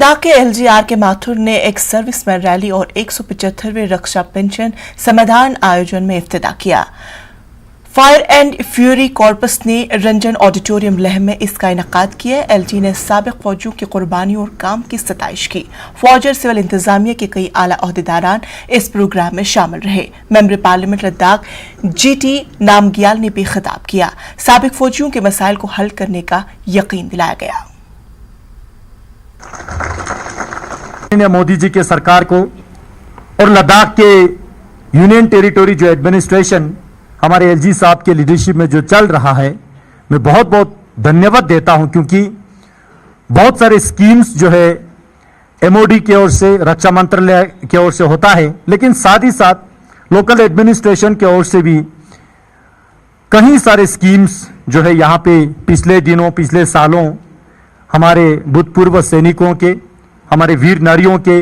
लद्दाख के एलजीआर के माथुर ने एक सर्विसमैन रैली और 175वें रक्षा पेंशन समाधान आयोजन में इफ्तिताह किया। फायर एंड फ्यूरी कॉर्पस ने रंजन ऑडिटोरियम लेह में इसका इनेकाद किया। एलजी ने साबिक फौजियों की कुर्बानियों और काम की सताइश की। फौज और सिविल इंतजामिया के कई आला ओहदेदारान इस प्रोग्राम में शामिल रहे। Member parliament Ladakh GT Namgyal ने भी खिताब किया। साबिक फौजियों के मसाइल को हल करने का यकीन दिलाया गया। मोदी जी के सरकार को और लद्दाख के यूनियन टेरिटोरी जो एडमिनिस्ट्रेशन हमारे एलजी साहब के लीडरशिप में जो चल रहा है, मैं बहुत बहुत धन्यवाद देता हूं, क्योंकि बहुत सारे स्कीम्स जो है एमओडी की ओर से, रक्षा मंत्रालय की ओर से होता है, लेकिन साथ ही साथ लोकल एडमिनिस्ट्रेशन की ओर से भी कई सारे स्कीम्स जो है यहाँ पे पिछले दिनों, पिछले सालों हमारे भूतपूर्व सैनिकों के, हमारे वीर नारियों के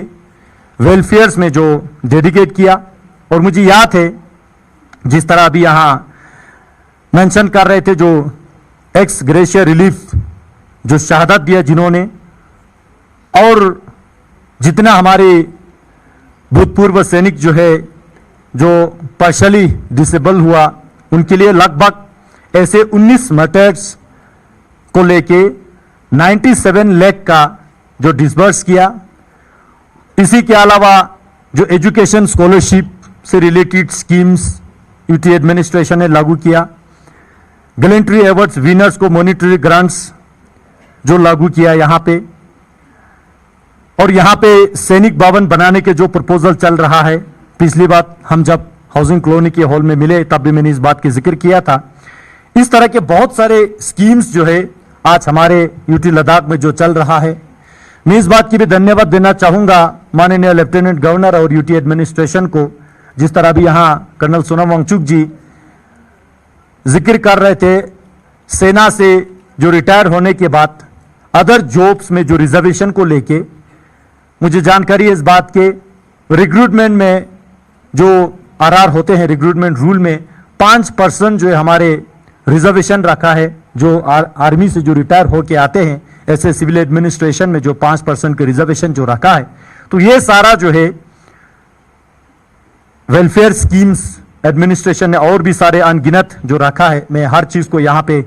वेलफेयर्स में जो डेडिकेट किया। और मुझे याद है जिस तरह अभी यहाँ मेंशन कर रहे थे, जो एक्स ग्रेशियर रिलीफ जो शहादत दिया जिन्होंने, और जितना हमारे भूतपूर्व सैनिक जो है जो पार्शली डिसेबल हुआ, उनके लिए लगभग ऐसे 19 मेथड्स को लेके 97 लाख का जो डिसबर्स किया। इसी के अलावा जो एजुकेशन स्कॉलरशिप से रिलेटेड स्कीम्स यूटी एडमिनिस्ट्रेशन ने लागू किया। गैलेंट्री अवार्ड्स विनर्स को मॉनिटरी ग्रांट्स जो लागू किया यहाँ पे, और यहाँ पे सैनिक भवन बनाने के जो प्रपोजल चल रहा है, पिछली बार हम जब हाउसिंग कॉलोनी के हॉल में मिले तब भी मैंने इस बात की जिक्र किया था। इस तरह के बहुत सारे स्कीम्स जो है आज हमारे यूटी लद्दाख में जो चल रहा है, मैं इस बात की भी धन्यवाद देना चाहूंगा माननीय लेफ्टिनेंट गवर्नर और यूटी एडमिनिस्ट्रेशन को। जिस तरह भी यहाँ कर्नल सोनम वांगचुक जी जिक्र कर रहे थे, सेना से जो रिटायर होने के बाद अदर जॉब्स में जो रिजर्वेशन को लेके मुझे जानकारी है इस बात के, रिक्रूटमेंट में जो आरआर होते हैं, रिक्रूटमेंट रूल में 5% जो है हमारे रिजर्वेशन रखा है। जो आर्मी से जो रिटायर होके आते हैं, ऐसे सिविल एडमिनिस्ट्रेशन में जो 5% के रिजर्वेशन जो रखा है, तो ये सारा जो है वेलफेयर स्कीम्स एडमिनिस्ट्रेशन ने और भी सारे अनगिनत जो रखा है। मैं हर चीज को यहाँ पे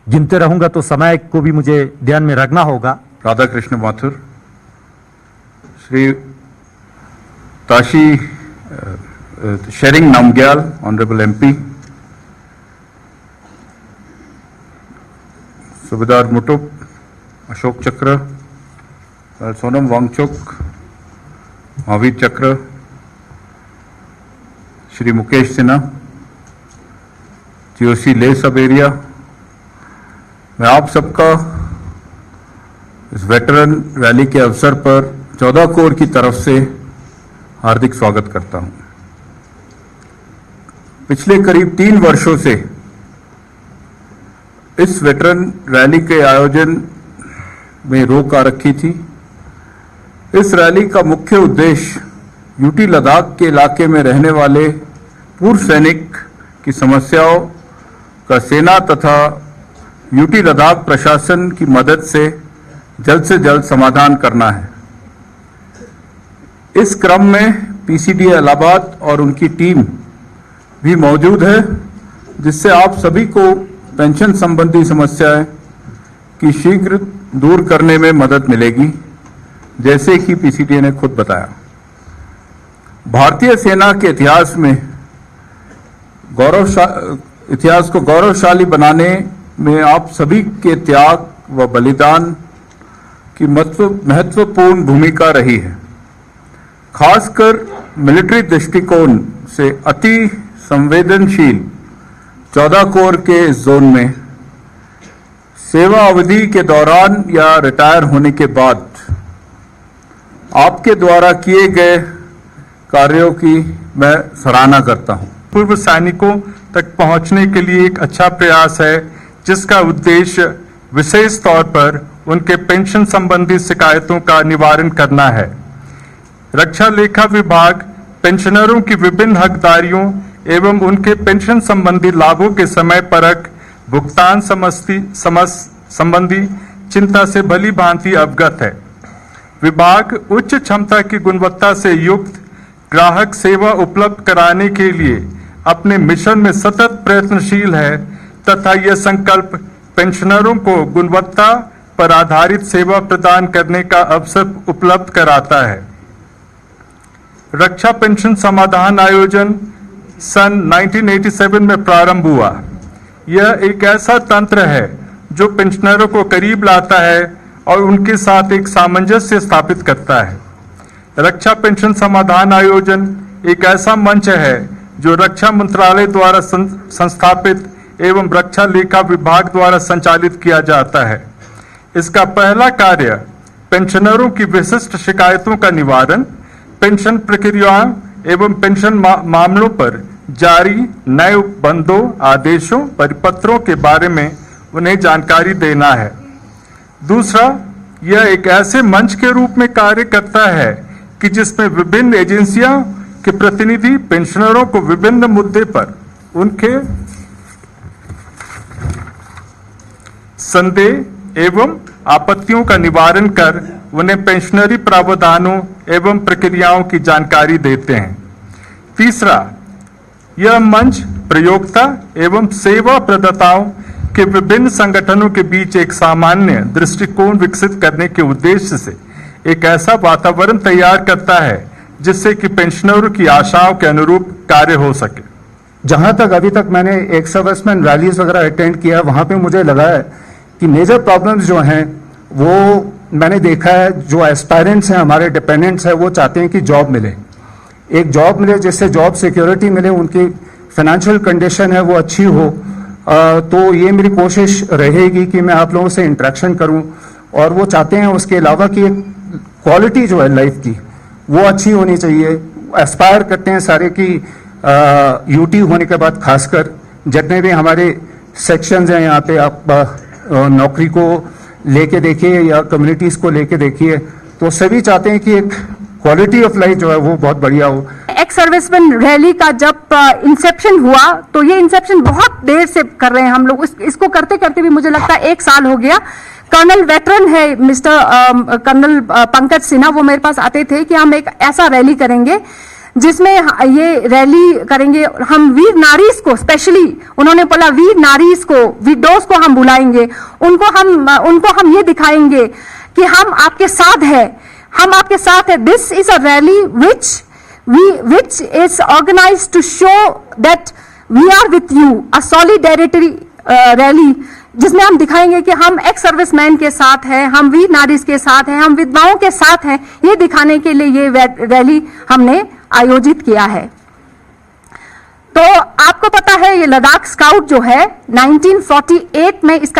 गिनते रहूंगा तो समय को भी मुझे ध्यान में रखना होगा। राधा कृष्ण माथुर, श्री ताशी शेरिंग नामग्याल, ऑनरेबल एमपी, सुबेदार मुटुक, अशोक चक्र, सोनम वांगचुक, महावीर चक्र, श्री मुकेश सिन्हा, जीओसी ले सब एरिया, मैं आप सबका इस वेटरन रैली के अवसर पर 14 कोर की तरफ से हार्दिक स्वागत करता हूं। पिछले करीब 3 वर्षों से इस वेटरन रैली के आयोजन में रोक आ रखी थी। इस रैली का मुख्य उद्देश्य यूटी लद्दाख के इलाके में रहने वाले पूर्व सैनिक की समस्याओं का सेना तथा यूटी लद्दाख प्रशासन की मदद से जल्द समाधान करना है। इस क्रम में पीसीडी इलाहाबाद और उनकी टीम भी मौजूद है, जिससे आप सभी को पेंशन संबंधी समस्याएं की शीघ्र दूर करने में मदद मिलेगी, जैसे कि पीसीडी ने खुद बताया। भारतीय सेना के इतिहास को गौरवशाली बनाने में आप सभी के त्याग व बलिदान की महत्वपूर्ण भूमिका रही है। खासकर मिलिट्री दृष्टिकोण से अति संवेदनशील 14 कोर के इस जोन में सेवा अवधि के दौरान या रिटायर होने के बाद आपके द्वारा किए गए कार्यों की मैं सराहना करता हूं। पूर्व सैनिकों तक पहुंचने के लिए एक अच्छा प्रयास है, जिसका उद्देश्य विशेष तौर पर उनके पेंशन संबंधी शिकायतों का निवारण करना है। रक्षा लेखा विभाग पेंशनरों की विभिन्न हकदारियों एवं उनके पेंशन संबंधी लाभों के समय परक भुगतान संबंधी चिंता से भली भांति अवगत है। विभाग उच्च क्षमता की गुणवत्ता से युक्त ग्राहक सेवा उपलब्ध कराने के लिए अपने मिशन में सतत प्रयत्नशील है तथा यह संकल्प पेंशनरों को गुणवत्ता पर आधारित सेवा प्रदान करने का अवसर उपलब्ध कराता है। रक्षा पेंशन समाधान आयोजन सन 1987 में प्रारंभ हुआ। यह एक ऐसा तंत्र है जो पेंशनरों को करीब लाता है और उनके साथ एक सामंजस्य स्थापित करता है। रक्षा पेंशन समाधान आयोजन एक ऐसा मंच है जो रक्षा मंत्रालय द्वारा संस्थापित एवं रक्षा लेखा विभाग द्वारा संचालित किया जाता है। इसका पहला कार्य पेंशनरों की विशिष्ट शिकायतों का निवारण, पेंशन प्रक्रियाओं एवं पेंशन मामलों पर जारी नए बंदों, आदेशों, परिपत्रों के बारे में उन्हें जानकारी देना है। दूसरा, यह एक ऐसे मंच के रूप में कार्य करता है कि जिसमें विभिन्न एजेंसियों के प्रतिनिधि पेंशनरों को विभिन्न मुद्दे पर उनके संदेह एवं आपत्तियों का निवारण कर उन्हें पेंशनरी प्रावधानों एवं प्रक्रियाओं की जानकारी देते हैं। तीसरा, यह मंच प्रयोक्ता एवं सेवा प्रदाताओं के विभिन्न संगठनों के बीच एक सामान्य दृष्टिकोण विकसित करने के उद्देश्य से एक ऐसा वातावरण तैयार करता है जिससे कि पेंशनरों की आशाओं के अनुरूप कार्य हो सके। जहां तक अभी तक मैंने एक सर्विसमैन रैलीज वगैरह अटेंड किया, वहां पे मुझे लगा है कि मेजर प्रॉब्लम्स जो हैं वो मैंने देखा है, जो एस्पायरेंट्स हैं, हमारे डिपेंडेंट्स हैं, वो चाहते हैं कि जॉब मिले, एक जॉब मिले जिससे जॉब सिक्योरिटी मिले, उनकी फाइनेंशियल कंडीशन है वो अच्छी हो। तो ये मेरी कोशिश रहेगी कि मैं आप लोगों से इंटरेक्शन करूं, और वो चाहते हैं उसके अलावा कि क्वालिटी जो है लाइफ की वो अच्छी होनी चाहिए। एस्पायर करते हैं सारे की यूटी होने के बाद खासकर जितने भी हमारे सेक्शंस हैं यहाँ पे, आप नौकरी को लेके देखिए या कम्युनिटीज को लेके देखिए, तो सभी चाहते हैं कि एक क्वालिटी ऑफ लाइफ जो है वो बहुत बढ़िया हो। एक्स सर्विसमैन रैली का जब इंसेप्शन हुआ, तो ये इंसेप्शन बहुत देर से कर रहे हैं हम लोग, इसको करते करते भी मुझे लगता है 1 साल हो गया। कर्नल वेटरन है मिस्टर कर्नल पंकज सिन्हा, वो मेरे पास आते थे कि हम एक ऐसा रैली करेंगे जिसमें ये रैली करेंगे, हम वीर नारीज को, स्पेशली उन्होंने बोला वीर नारीज को, विडोज को हम बुलाएंगे, उनको हम ये दिखाएंगे कि हम आपके साथ हैं, हम आपके साथ हैं। This is a rally which is organized to show that we are with you, a solidarity rally, जिसमें हम दिखाएंगे कि हम एक्स सर्विसमैन के साथ हैं, हम वीर नारीज के साथ हैं, हम विधवाओं के साथ हैं। ये दिखाने के लिए ये रैली हमने आयोजित किया है। तो आपको पता है ये लद्दाख स्काउट जो है 1948 में इसका